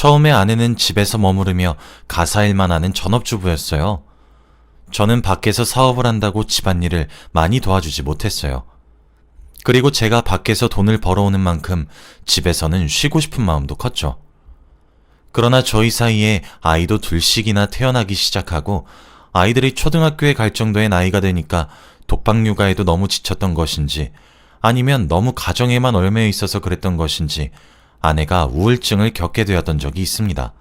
처음에 아내는 집에서 머무르며 가사일만 하는 전업주부였어요. 저는 밖에서 사업을 한다고 집안일을 많이 도와주지 못했어요. 그리고 제가 밖에서 돈을 벌어오는 만큼 집에서는 쉬고 싶은 마음도 컸죠. 그러나 저희 사이에 아이도 둘씩이나 태어나기 시작하고 아이들이 초등학교에 갈 정도의 나이가 되니까 독박 육아에도 너무 지쳤던 것인지 아니면 너무 가정에만 얽매여 있어서 그랬던 것인지 아내가 우울증을 겪게 되었던 적이 있습니다.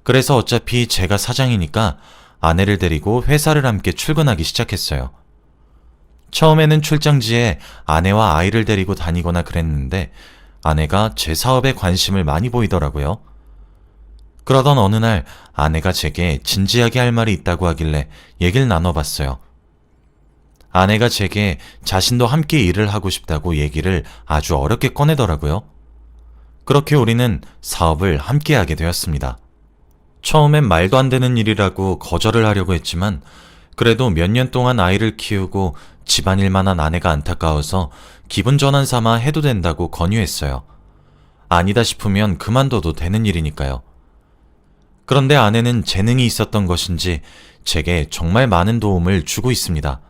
그래서 어차피 제가 사장이니까 아내를 데리고 회사를 함께 출근하기 시작했어요. 처음에는 출장지에 아내와 아이를 데리고 다니거나 그랬는데 아내가 제 사업에 관심을 많이 보이더라고요. 그러던 어느 날 아내가 제게 진지하게 할 말이 있다고 하길래 얘기를 나눠봤어요. 아내가 제게 자신도 함께 일을 하고 싶다고 얘기를 아주 어렵게 꺼내더라고요. 그렇게 우리는 사업을 함께 하게 되었습니다. 처음엔 말도 안 되는 일이라고 거절을 하려고 했지만 그래도 몇 년 동안 아이를 키우고 집안일만 한 아내가 안타까워서 기분 전환 삼아 해도 된다고 권유했어요. 아니다 싶으면 그만둬도 되는 일이니까요. 그런데 아내는 재능이 있었던 것인지 제게 정말 많은 도움을 주고 있습니다.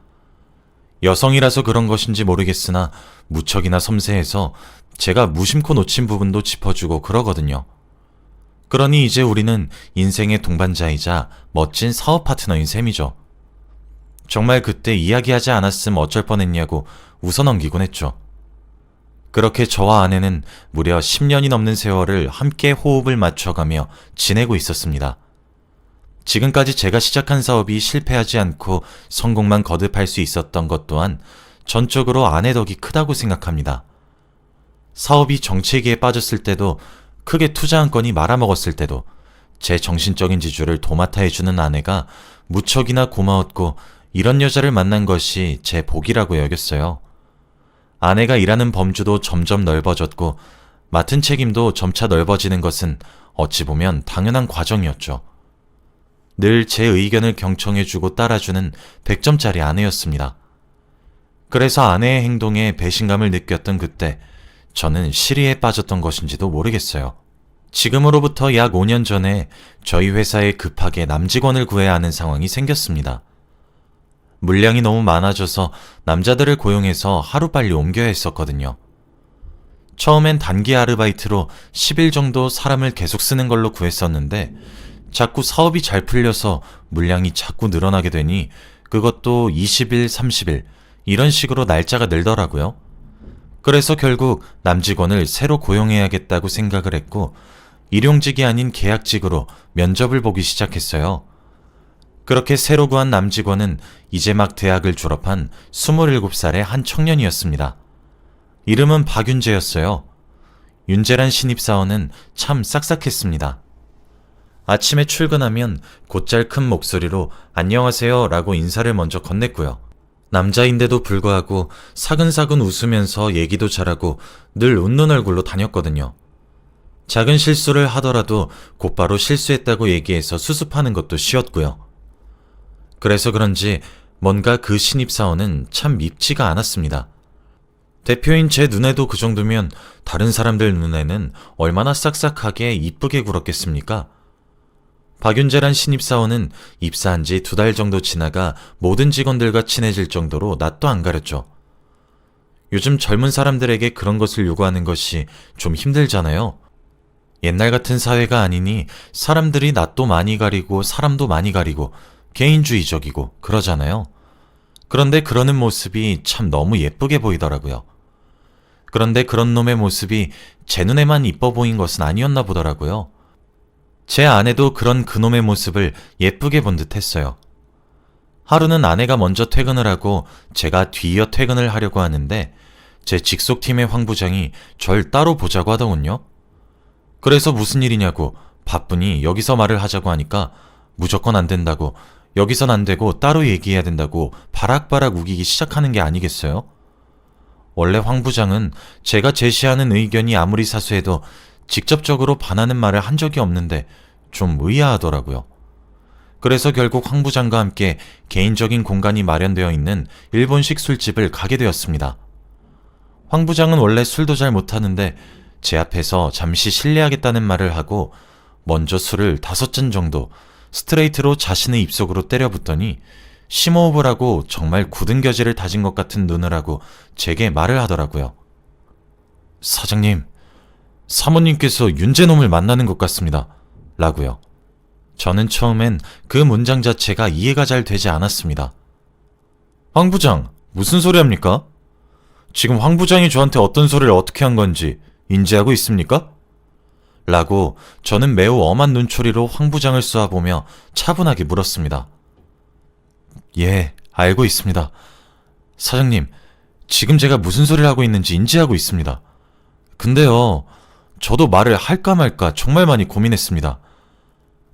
여성이라서 그런 것인지 모르겠으나 무척이나 섬세해서 제가 무심코 놓친 부분도 짚어주고 그러거든요. 그러니 이제 우리는 인생의 동반자이자 멋진 사업 파트너인 셈이죠. 정말 그때 이야기하지 않았음 어쩔 뻔했냐고 웃어넘기곤 했죠. 그렇게 저와 아내는 무려 10년이 넘는 세월을 함께 호흡을 맞춰가며 지내고 있었습니다. 지금까지 제가 시작한 사업이 실패하지 않고 성공만 거듭할 수 있었던 것 또한 전적으로 아내 덕이 크다고 생각합니다. 사업이 정체기에 빠졌을 때도 크게 투자한 건이 말아먹었을 때도 제 정신적인 지주를 도맡아 해주는 아내가 무척이나 고마웠고 이런 여자를 만난 것이 제 복이라고 여겼어요. 아내가 일하는 범주도 점점 넓어졌고 맡은 책임도 점차 넓어지는 것은 어찌 보면 당연한 과정이었죠. 늘 제 의견을 경청해주고 따라주는 100점짜리 아내였습니다. 그래서 아내의 행동에 배신감을 느꼈던 그때 저는 시리에 빠졌던 것인지도 모르겠어요. 지금으로부터 약 5년 전에 저희 회사에 급하게 남직원을 구해야 하는 상황이 생겼습니다. 물량이 너무 많아져서 남자들을 고용해서 하루빨리 옮겨야 했었거든요. 처음엔 단기 아르바이트로 10일 정도 사람을 계속 쓰는 걸로 구했었는데 자꾸 사업이 잘 풀려서 물량이 자꾸 늘어나게 되니 그것도 20일, 30일 이런 식으로 날짜가 늘더라고요. 그래서 결국 남직원을 새로 고용해야겠다고 생각을 했고 일용직이 아닌 계약직으로 면접을 보기 시작했어요. 그렇게 새로 구한 남직원은 이제 막 대학을 졸업한 27살의 한 청년이었습니다. 이름은 박윤재였어요. 윤재란 신입사원은 참 싹싹했습니다. 아침에 출근하면 곧잘 큰 목소리로 안녕하세요 라고 인사를 먼저 건넸고요. 남자인데도 불구하고 사근사근 웃으면서 얘기도 잘하고 늘 웃는 얼굴로 다녔거든요. 작은 실수를 하더라도 곧바로 실수했다고 얘기해서 수습하는 것도 쉬웠고요. 그래서 그런지 뭔가 그 신입사원은 참 밉지가 않았습니다. 대표인 제 눈에도 그 정도면 다른 사람들 눈에는 얼마나 싹싹하게 이쁘게 굴었겠습니까? 박윤재란 신입사원은 입사한 지 2달 정도 지나가 모든 직원들과 친해질 정도로 낯도 안 가렸죠. 요즘 젊은 사람들에게 그런 것을 요구하는 것이 좀 힘들잖아요. 옛날 같은 사회가 아니니 사람들이 낯도 많이 가리고 사람도 많이 가리고 개인주의적이고 그러잖아요. 그런데 그러는 모습이 참 너무 예쁘게 보이더라고요. 그런데 그런 놈의 모습이 제 눈에만 이뻐 보인 것은 아니었나 보더라고요. 제 아내도 그런 그놈의 모습을 예쁘게 본 듯 했어요. 하루는 아내가 먼저 퇴근을 하고 제가 뒤이어 퇴근을 하려고 하는데 제 직속팀의 황 부장이 절 따로 보자고 하더군요. 그래서 무슨 일이냐고 바쁘니 여기서 말을 하자고 하니까 무조건 안 된다고 여기선 안 되고 따로 얘기해야 된다고 바락바락 우기기 시작하는 게 아니겠어요? 원래 황 부장은 제가 제시하는 의견이 아무리 사소해도 직접적으로 반하는 말을 한 적이 없는데 좀 의아하더라고요. 그래서 결국 황 부장과 함께 개인적인 공간이 마련되어 있는 일본식 술집을 가게 되었습니다. 황 부장은 원래 술도 잘 못하는데 제 앞에서 잠시 실례하겠다는 말을 하고 먼저 술을 5잔 정도 스트레이트로 자신의 입속으로 때려붓더니 심호흡을 하고 정말 굳은 겨지를 다진 것 같은 눈을 하고 제게 말을 하더라고요. 사장님, 사모님께서 윤재놈을 만나는 것 같습니다. 라고요. 저는 처음엔 그 문장 자체가 이해가 잘 되지 않았습니다. 황 부장, 무슨 소리 합니까? 지금 황 부장이 저한테 어떤 소리를 어떻게 한 건지 인지하고 있습니까? 라고 저는 매우 엄한 눈초리로 황 부장을 쏘아보며 차분하게 물었습니다. 예, 알고 있습니다. 사장님, 지금 제가 무슨 소리를 하고 있는지 인지하고 있습니다. 근데요, 저도 말을 할까 말까 정말 많이 고민했습니다.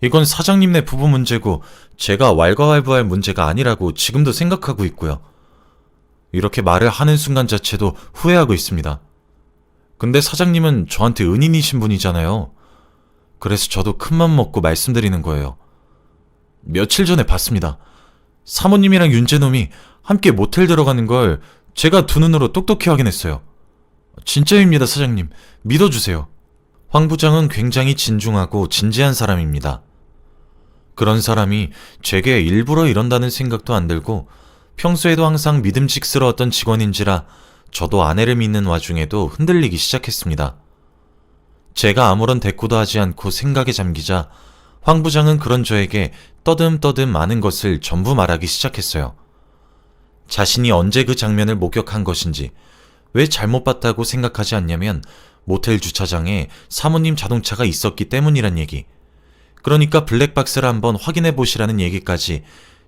이건 사장님네 부부 문제고 제가 왈가왈부할 문제가 아니라고 지금도 생각하고 있고요. 이렇게 말을 하는 순간 자체도 후회하고 있습니다. 근데 사장님은 저한테 은인이신 분이잖아요. 그래서 저도 큰맘 먹고 말씀드리는 거예요. 며칠 전에 봤습니다. 사모님이랑 윤재놈이 함께 모텔 들어가는 걸 제가 두 눈으로 똑똑히 확인했어요. 진짜입니다, 사장님. 믿어주세요. 황 부장은 굉장히 진중하고 진지한 사람입니다. 그런 사람이 제게 일부러 이런다는 생각도 안 들고 평소에도 항상 믿음직스러웠던 직원인지라 저도 아내를 믿는 와중에도 흔들리기 시작했습니다. 제가 아무런 대꾸도 하지 않고 생각에 잠기자 황 부장은 그런 저에게 떠듬떠듬 많은 것을 전부 말하기 시작했어요. 자신이 언제 그 장면을 목격한 것인지, 왜 잘못 봤다고 생각하지 않냐면 모텔 주차장에 사모님 자동차가 있었기 때문이란 얘기, 그러니까 블랙박스를 한번 확인해 보시라는 얘기까지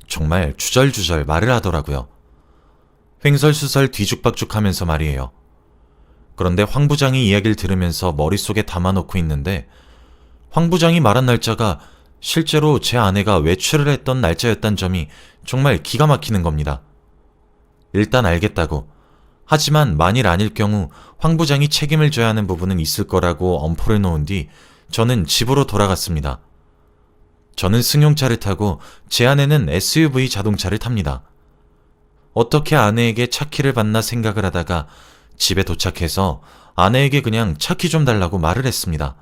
정말 주절주절 말을 하더라고요. 횡설수설 뒤죽박죽하면서 말이에요. 그런데 황 부장이 이야기를 들으면서 머릿속에 담아놓고 있는데 황 부장이 말한 날짜가 실제로 제 아내가 외출을 했던 날짜였단 점이 정말 기가 막히는 겁니다. 일단 알겠다고, 하지만 만일 아닐 경우 황 부장이 책임을 져야 하는 부분은 있을 거라고 엄포를 놓은 뒤 저는 집으로 돌아갔습니다. 저는 승용차를 타고 제 아내는 SUV 자동차를 탑니다. 어떻게 아내에게 차키를 받나 생각을 하다가 집에 도착해서 아내에게 그냥 차키 좀 달라고 말을 했습니다.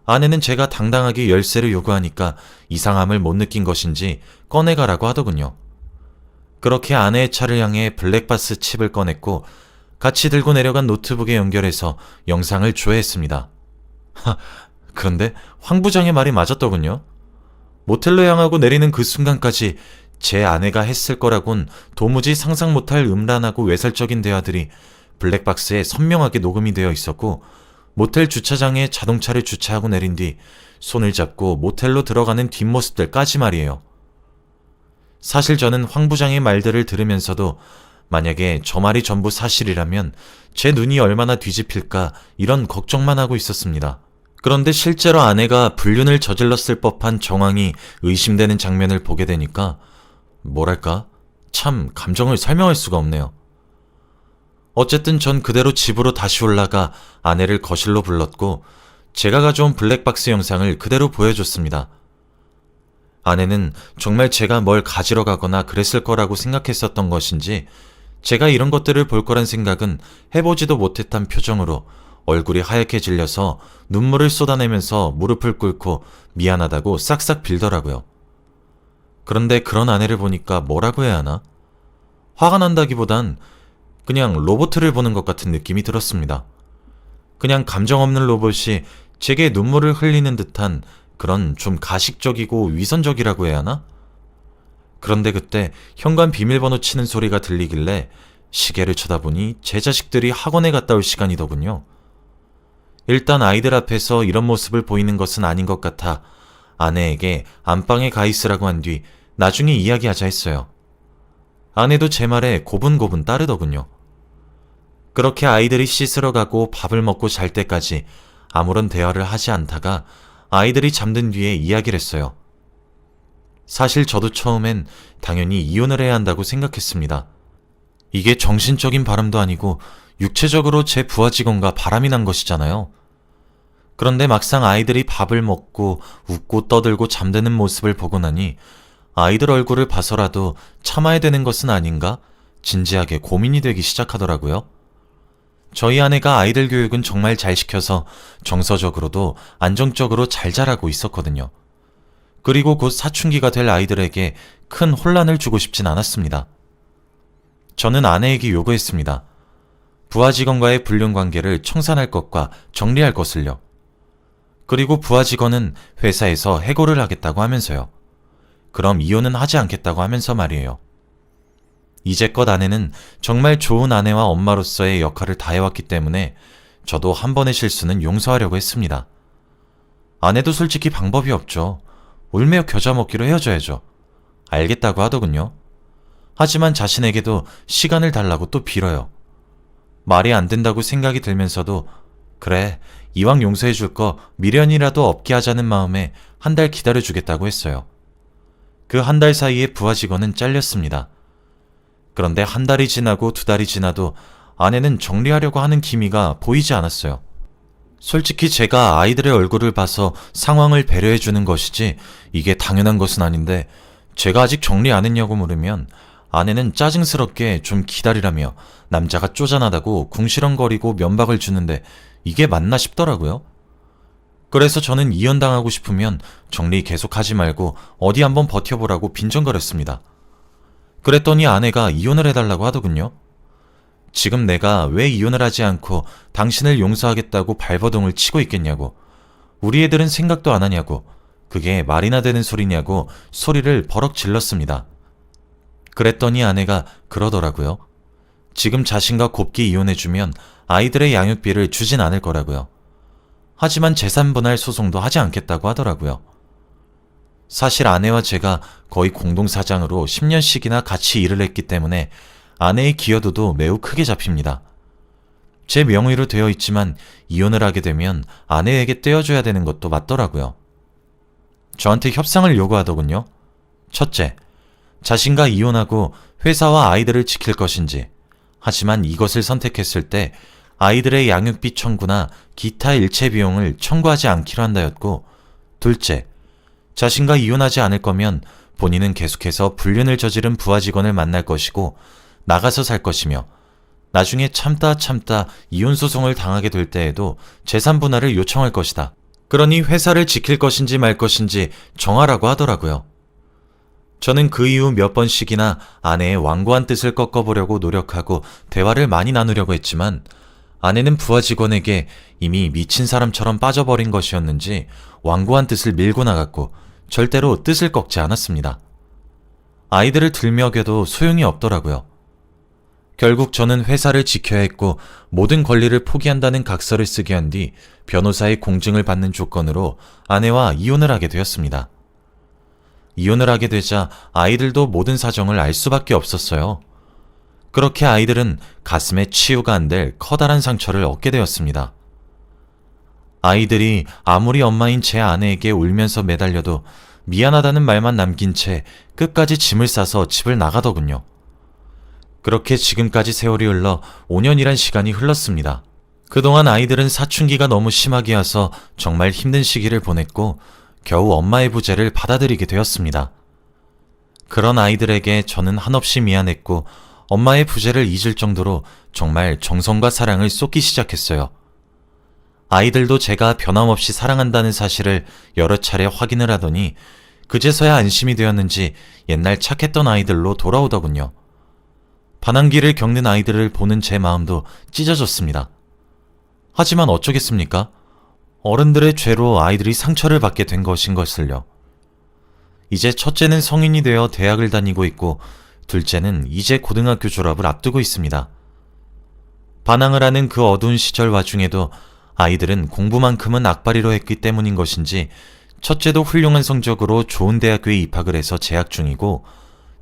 아내는 제가 당당하게 열쇠를 요구하니까 이상함을 못 느낀 것인지 꺼내가라고 하더군요. 그렇게 아내의 차를 향해 블랙박스 칩을 꺼냈고 같이 들고 내려간 노트북에 연결해서 영상을 조회했습니다. 그런데 황 부장의 말이 맞았더군요. 모텔로 향하고 내리는 그 순간까지 제 아내가 했을 거라곤 도무지 상상 못할 음란하고 외설적인 대화들이 블랙박스에 선명하게 녹음이 되어 있었고, 모텔 주차장에 자동차를 주차하고 내린 뒤 손을 잡고 모텔로 들어가는 뒷모습들까지 말이에요. 사실 저는 황 부장의 말들을 들으면서도 만약에 저 말이 전부 사실이라면 제 눈이 얼마나 뒤집힐까 이런 걱정만 하고 있었습니다. 그런데 실제로 아내가 불륜을 저질렀을 법한 정황이 의심되는 장면을 보게 되니까 뭐랄까, 참 감정을 설명할 수가 없네요. 어쨌든 전 그대로 집으로 다시 올라가 아내를 거실로 불렀고 제가 가져온 블랙박스 영상을 그대로 보여줬습니다. 아내는 정말 제가 뭘 가지러 가거나 그랬을 거라고 생각했었던 것인지 제가 이런 것들을 볼 거란 생각은 해보지도 못했던 표정으로 얼굴이 하얗게 질려서 눈물을 쏟아내면서 무릎을 꿇고 미안하다고 싹싹 빌더라고요. 그런데 그런 아내를 보니까 뭐라고 해야 하나? 화가 난다기보단 그냥 로봇을 보는 것 같은 느낌이 들었습니다. 그냥 감정 없는 로봇이 제게 눈물을 흘리는 듯한 그런 좀 가식적이고 위선적이라고 해야 하나? 그런데 그때 현관 비밀번호 치는 소리가 들리길래 시계를 쳐다보니 제 자식들이 학원에 갔다 올 시간이더군요. 일단 아이들 앞에서 이런 모습을 보이는 것은 아닌 것 같아 아내에게 안방에 가 있으라고 한 뒤 나중에 이야기하자 했어요. 아내도 제 말에 고분고분 따르더군요. 그렇게 아이들이 씻으러 가고 밥을 먹고 잘 때까지 아무런 대화를 하지 않다가 아이들이 잠든 뒤에 이야기를 했어요. 사실 저도 처음엔 당연히 이혼을 해야 한다고 생각했습니다. 이게 정신적인 바람도 아니고 육체적으로 제 부하 직원과 바람이 난 것이잖아요. 그런데 막상 아이들이 밥을 먹고 웃고 떠들고 잠드는 모습을 보고 나니 아이들 얼굴을 봐서라도 참아야 되는 것은 아닌가 진지하게 고민이 되기 시작하더라고요. 저희 아내가 아이들 교육은 정말 잘 시켜서 정서적으로도 안정적으로 잘 자라고 있었거든요. 그리고 곧 사춘기가 될 아이들에게 큰 혼란을 주고 싶진 않았습니다. 저는 아내에게 요구했습니다. 부하 직원과의 불륜 관계를 청산할 것과 정리할 것을요. 그리고 부하 직원은 회사에서 해고를 하겠다고 하면서요. 그럼 이혼은 하지 않겠다고 하면서 말이에요. 이제껏 아내는 정말 좋은 아내와 엄마로서의 역할을 다해왔기 때문에 저도 한 번의 실수는 용서하려고 했습니다. 아내도 솔직히 방법이 없죠. 울며 겨자 먹기로 헤어져야죠. 알겠다고 하더군요. 하지만 자신에게도 시간을 달라고 또 빌어요. 말이 안 된다고 생각이 들면서도 그래, 이왕 용서해줄 거 미련이라도 없게 하자는 마음에 한 달 기다려주겠다고 했어요. 그 한 달 사이에 부하 직원은 잘렸습니다. 그런데 한 달이 지나고 두 달이 지나도 아내는 정리하려고 하는 기미가 보이지 않았어요. 솔직히 제가 아이들의 얼굴을 봐서 상황을 배려해주는 것이지 이게 당연한 것은 아닌데 제가 아직 정리 안 했냐고 물으면 아내는 짜증스럽게 좀 기다리라며 남자가 쪼잔하다고 궁시렁거리고 면박을 주는데 이게 맞나 싶더라고요. 그래서 저는 이혼당하고 싶으면 정리 계속하지 말고 어디 한번 버텨보라고 빈정거렸습니다. 그랬더니 아내가 이혼을 해달라고 하더군요. 지금 내가 왜 이혼을 하지 않고 당신을 용서하겠다고 발버둥을 치고 있겠냐고, 우리 애들은 생각도 안 하냐고, 그게 말이나 되는 소리냐고 소리를 버럭 질렀습니다. 그랬더니 아내가 그러더라고요. 지금 자신과 곱게 이혼해주면 아이들의 양육비를 주진 않을 거라고요. 하지만 재산분할 소송도 하지 않겠다고 하더라고요. 사실 아내와 제가 거의 공동사장으로 10년씩이나 같이 일을 했기 때문에 아내의 기여도도 매우 크게 잡힙니다. 제 명의로 되어 있지만 이혼을 하게 되면 아내에게 떼어줘야 되는 것도 맞더라고요. 저한테 협상을 요구하더군요. 첫째, 자신과 이혼하고 회사와 아이들을 지킬 것인지, 하지만 이것을 선택했을 때 아이들의 양육비 청구나 기타 일체 비용을 청구하지 않기로 한다였고, 둘째, 자신과 이혼하지 않을 거면 본인은 계속해서 불륜을 저지른 부하 직원을 만날 것이고 나가서 살 것이며 나중에 참다 이혼 소송을 당하게 될 때에도 재산 분할을 요청할 것이다. 그러니 회사를 지킬 것인지 말 것인지 정하라고 하더라고요. 저는 그 이후 몇 번씩이나 아내의 완고한 뜻을 꺾어보려고 노력하고 대화를 많이 나누려고 했지만 아내는 부하 직원에게 이미 미친 사람처럼 빠져버린 것이었는지 완고한 뜻을 밀고 나갔고 절대로 뜻을 꺾지 않았습니다. 아이들을 들먹여도 소용이 없더라고요. 결국 저는 회사를 지켜야 했고 모든 권리를 포기한다는 각서를 쓰게 한 뒤 변호사의 공증을 받는 조건으로 아내와 이혼을 하게 되었습니다. 이혼을 하게 되자 아이들도 모든 사정을 알 수밖에 없었어요. 그렇게 아이들은 가슴에 치유가 안 될 커다란 상처를 얻게 되었습니다. 아이들이 아무리 엄마인 제 아내에게 울면서 매달려도 미안하다는 말만 남긴 채 끝까지 짐을 싸서 집을 나가더군요. 그렇게 지금까지 세월이 흘러 5년이란 시간이 흘렀습니다. 그동안 아이들은 사춘기가 너무 심하게 와서 정말 힘든 시기를 보냈고 겨우 엄마의 부재를 받아들이게 되었습니다. 그런 아이들에게 저는 한없이 미안했고 엄마의 부재를 잊을 정도로 정말 정성과 사랑을 쏟기 시작했어요. 아이들도 제가 변함없이 사랑한다는 사실을 여러 차례 확인을 하더니 그제서야 안심이 되었는지 옛날 착했던 아이들로 돌아오더군요. 반항기를 겪는 아이들을 보는 제 마음도 찢어졌습니다. 하지만 어쩌겠습니까? 어른들의 죄로 아이들이 상처를 받게 된 것인 것을요. 이제 첫째는 성인이 되어 대학을 다니고 있고 둘째는 이제 고등학교 졸업을 앞두고 있습니다. 반항을 하는 그 어두운 시절 와중에도 아이들은 공부만큼은 악바리로 했기 때문인 것인지 첫째도 훌륭한 성적으로 좋은 대학교에 입학을 해서 재학 중이고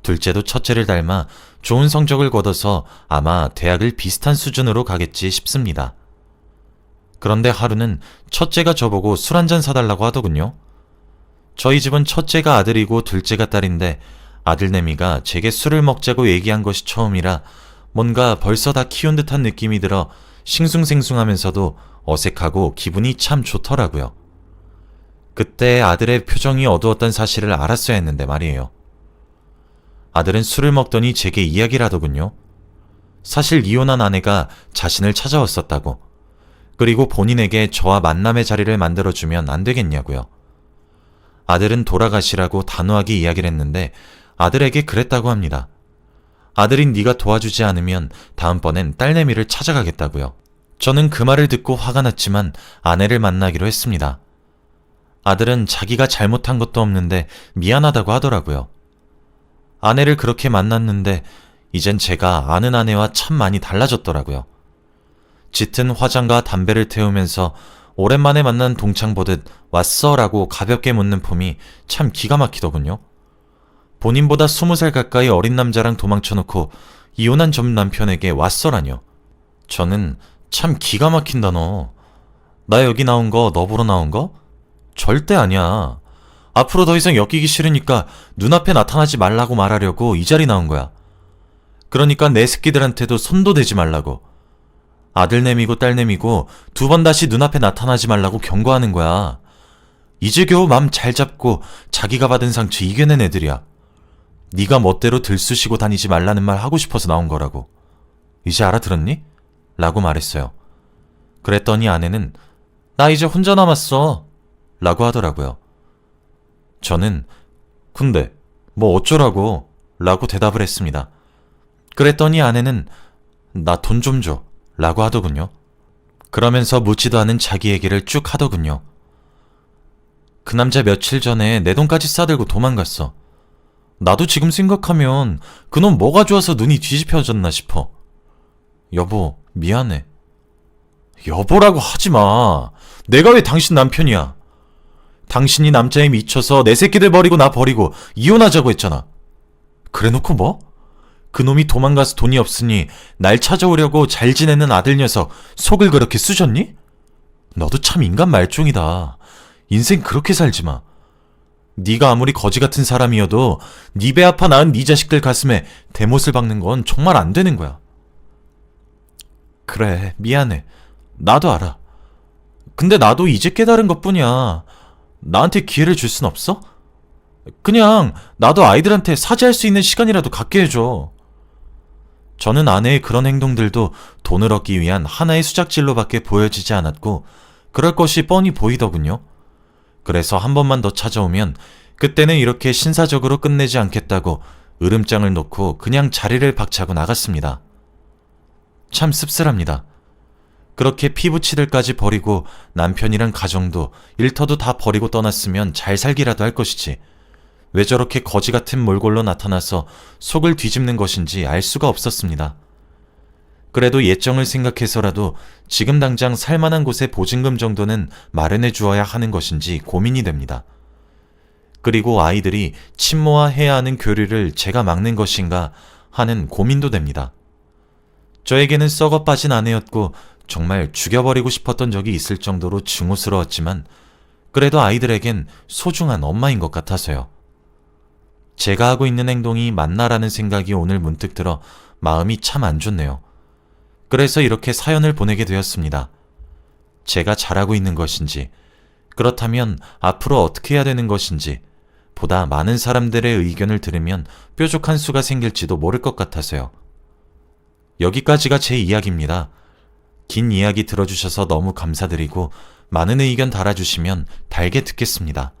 둘째도 첫째를 닮아 좋은 성적을 거둬서 아마 대학을 비슷한 수준으로 가겠지 싶습니다. 그런데 하루는 첫째가 저보고 술 한잔 사달라고 하더군요. 저희 집은 첫째가 아들이고 둘째가 딸인데 아들내미가 제게 술을 먹자고 얘기한 것이 처음이라 뭔가 벌써 다 키운 듯한 느낌이 들어 싱숭생숭하면서도 어색하고 기분이 참 좋더라고요. 그때 아들의 표정이 어두웠던 사실을 알았어야 했는데 말이에요. 아들은 술을 먹더니 제게 이야기를 하더군요. 사실 이혼한 아내가 자신을 찾아왔었다고. 그리고 본인에게 저와 만남의 자리를 만들어주면 안 되겠냐고요. 아들은 돌아가시라고 단호하게 이야기를 했는데 아들에게 그랬다고 합니다. 아들이 네가 도와주지 않으면 다음번엔 딸내미를 찾아가겠다고요. 저는 그 말을 듣고 화가 났지만 아내를 만나기로 했습니다. 아들은 자기가 잘못한 것도 없는데 미안하다고 하더라고요. 아내를 그렇게 만났는데 이젠 제가 아는 아내와 참 많이 달라졌더라고요. 짙은 화장과 담배를 태우면서 오랜만에 만난 동창 보듯 왔어? 라고 가볍게 묻는 폼이 참 기가 막히더군요. 본인보다 20살 가까이 어린 남자랑 도망쳐놓고 이혼한 전 남편에게 왔어라뇨. 저는 참 기가 막힌다 너. 나 여기 나온 거 너 보러 나온 거? 절대 아니야. 앞으로 더 이상 엮이기 싫으니까 눈앞에 나타나지 말라고 말하려고 이 자리 나온 거야. 그러니까 내 새끼들한테도 손도 대지 말라고. 아들 내미고 딸 내미고 2번 다시 눈앞에 나타나지 말라고 경고하는 거야. 이제 겨우 맘 잘 잡고 자기가 받은 상처 이겨낸 애들이야. 네가 멋대로 들쑤시고 다니지 말라는 말 하고 싶어서 나온 거라고. 이제 알아들었니? 라고 말했어요. 그랬더니 아내는 나 이제 혼자 남았어 라고 하더라고요. 저는 근데 뭐 어쩌라고 라고 대답을 했습니다. 그랬더니 아내는 나 돈 좀 줘 라고 하더군요. 그러면서 묻지도 않은 자기 얘기를 쭉 하더군요. 그 남자 며칠 전에 내 돈까지 싸들고 도망갔어. 나도 지금 생각하면 그놈 뭐가 좋아서 눈이 뒤집혀졌나 싶어. 여보, 미안해. 여보라고 하지 마. 내가 왜 당신 남편이야. 당신이 남자에 미쳐서 내 새끼들 버리고 나 버리고 이혼하자고 했잖아. 그래놓고 뭐? 그놈이 도망가서 돈이 없으니 날 찾아오려고 잘 지내는 아들 녀석 속을 그렇게 쑤셨니? 너도 참 인간 말종이다. 인생 그렇게 살지 마. 네가 아무리 거지 같은 사람이어도 네 배 아파 낳은 네 자식들 가슴에 대못을 박는 건 정말 안 되는 거야. 그래, 미안해. 나도 알아. 근데 나도 이제 깨달은 것뿐이야. 나한테 기회를 줄 순 없어? 그냥 나도 아이들한테 사죄할 수 있는 시간이라도 갖게 해줘. 저는 아내의 그런 행동들도 돈을 얻기 위한 하나의 수작질로밖에 보여지지 않았고 그럴 것이 뻔히 보이더군요. 그래서 한 번만 더 찾아오면 그때는 이렇게 신사적으로 끝내지 않겠다고 으름장을 놓고 그냥 자리를 박차고 나갔습니다. 참 씁쓸합니다. 그렇게 피부치들까지 버리고 남편이란 가정도 일터도 다 버리고 떠났으면 잘 살기라도 할 것이지. 왜 저렇게 거지 같은 몰골로 나타나서 속을 뒤집는 것인지 알 수가 없었습니다. 그래도 예정을 생각해서라도 지금 당장 살만한 곳에 보증금 정도는 마련해 주어야 하는 것인지 고민이 됩니다. 그리고 아이들이 친모와 해야 하는 교류를 제가 막는 것인가 하는 고민도 됩니다. 저에게는 썩어 빠진 아내였고 정말 죽여버리고 싶었던 적이 있을 정도로 증오스러웠지만 그래도 아이들에겐 소중한 엄마인 것 같아서요. 제가 하고 있는 행동이 맞나라는 생각이 오늘 문득 들어 마음이 참 안 좋네요. 그래서 이렇게 사연을 보내게 되었습니다. 제가 잘하고 있는 것인지, 그렇다면 앞으로 어떻게 해야 되는 것인지, 보다 많은 사람들의 의견을 들으면 뾰족한 수가 생길지도 모를 것 같아서요. 여기까지가 제 이야기입니다. 긴 이야기 들어주셔서 너무 감사드리고 많은 의견 달아주시면 달게 듣겠습니다.